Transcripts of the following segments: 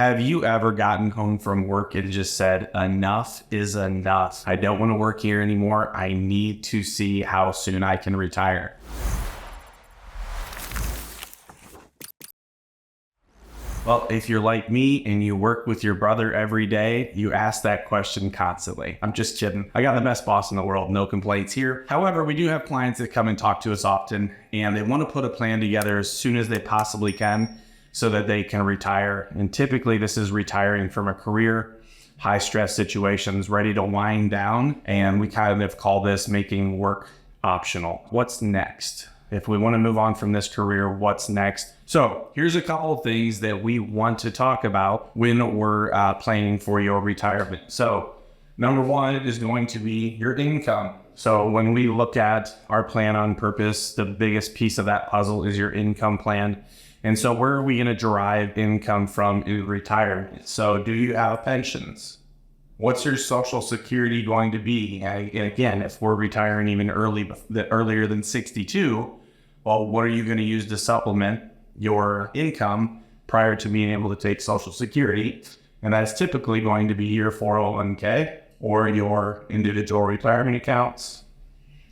Have you ever gotten home from work and just said, enough is enough? I don't want to work here anymore. I need to see how soon I can retire. Well, if you're like me and you work with your brother every day, you ask that question constantly. I'm just kidding. I got the best boss in the world. No complaints here. However, we do have clients that come and talk to us often, and they want to put a plan together as soon as they possibly can so that they can retire. And typically this is retiring from a career, high stress situations, ready to wind down. And we kind of call this making work optional. What's next? If we want to move on from this career, what's next? So here's a couple of things that we want to talk about when we're planning for your retirement. So number one is going to be your income. So when we look at our plan on purpose, the biggest piece of that puzzle is your income plan. And so where are we going to derive income from in retirement? So do you have pensions? What's your Social Security going to be? And again, if we're retiring even earlier than 62, well, what are you going to use to supplement your income prior to being able to take Social Security? And that's typically going to be your 401k or your individual retirement accounts,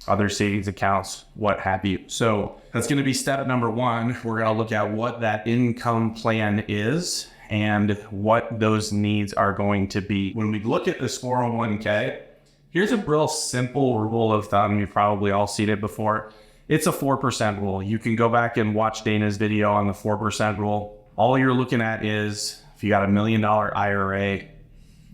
other savings accounts, what have you. So that's going to be step number one. We're going to look at what that income plan is and what those needs are going to be. When we look at this 401k, here's a real simple rule of thumb. You've probably all seen it before. It's a 4% rule. You can go back and watch Dana's video on the 4% rule. All you're looking at is if you got $1 million IRA,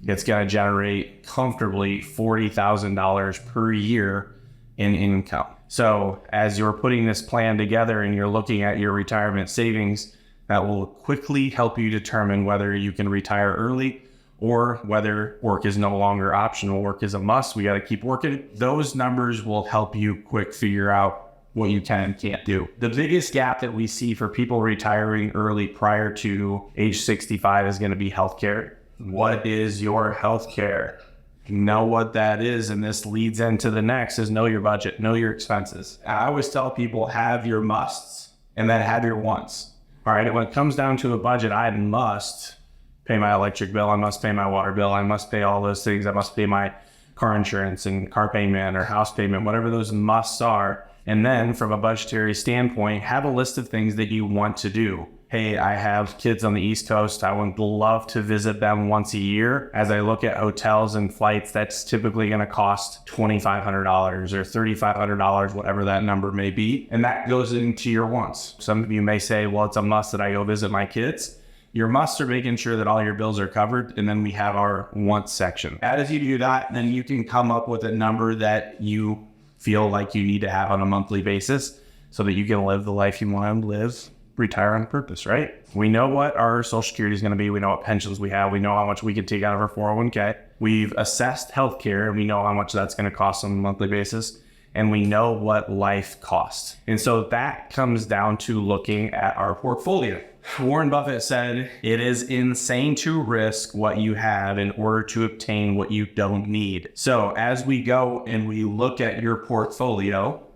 it's going to generate comfortably $40,000 per year in income. So as you're putting this plan together and you're looking at your retirement savings, that will quickly help you determine whether you can retire early or whether work is no longer optional. Work is a must. We got to keep working. Those numbers will help you quick figure out what you can and can't do. The biggest gap that we see for people retiring early prior to age 65 is going to be healthcare. What is your healthcare? Know what that is, and this leads into the next is know your budget, know your expenses. I always tell people have your musts and then have your wants. All right, when it comes down to a budget, I must pay my electric bill, I must pay my water bill, I must pay all those things, I must pay my car insurance and car payment or house payment, whatever those musts are. And then from a budgetary standpoint, have a list of things that you want to do. Hey, I have kids on the East Coast. I would love to visit them once a year. As I look at hotels and flights, that's typically going to cost $2,500 or $3,500, whatever that number may be. And that goes into your wants. Some of you may say, well, it's a must that I go visit my kids. Your musts are making sure that all your bills are covered. And then we have our wants section. As you do that, then you can come up with a number that you feel like you need to have on a monthly basis so that you can live the life you want to live, retire on purpose, right? We know what our Social Security is going to be. We know what pensions we have. We know how much we can take out of our 401k. We've assessed healthcare and we know how much that's going to cost on a monthly basis. And we know what life costs. And so that comes down to looking at our portfolio. Warren Buffett said, it is insane to risk what you have in order to obtain what you don't need. So as we go and we look at your portfolio,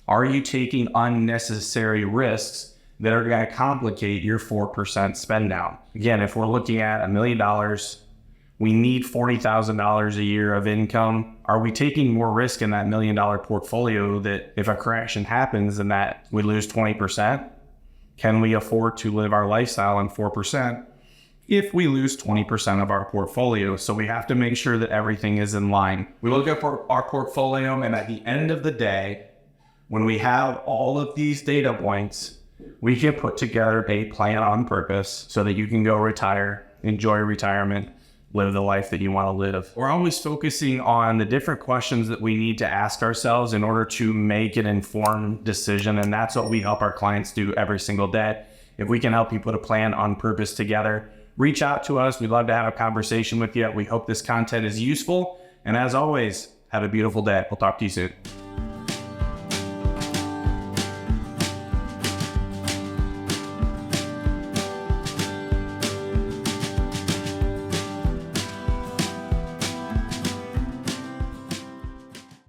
are you taking unnecessary risks that are going to complicate your 4% spend down? Again, if we're looking at $1 million, we need $40,000 a year of income. Are we taking more risk in that $1 million portfolio that if a correction happens and that we lose 20%, can we afford to live our lifestyle on 4% if we lose 20% of our portfolio? So we have to make sure that everything is in line. We look at our portfolio, and at the end of the day, when we have all of these data points, we can put together a plan on purpose so that you can go retire, enjoy retirement, live the life that you want to live. We're always focusing on the different questions that we need to ask ourselves in order to make an informed decision. And that's what we help our clients do every single day. If we can help you put a plan on purpose together, reach out to us. We'd love to have a conversation with you. We hope this content is useful. And as always, have a beautiful day. We'll talk to you soon.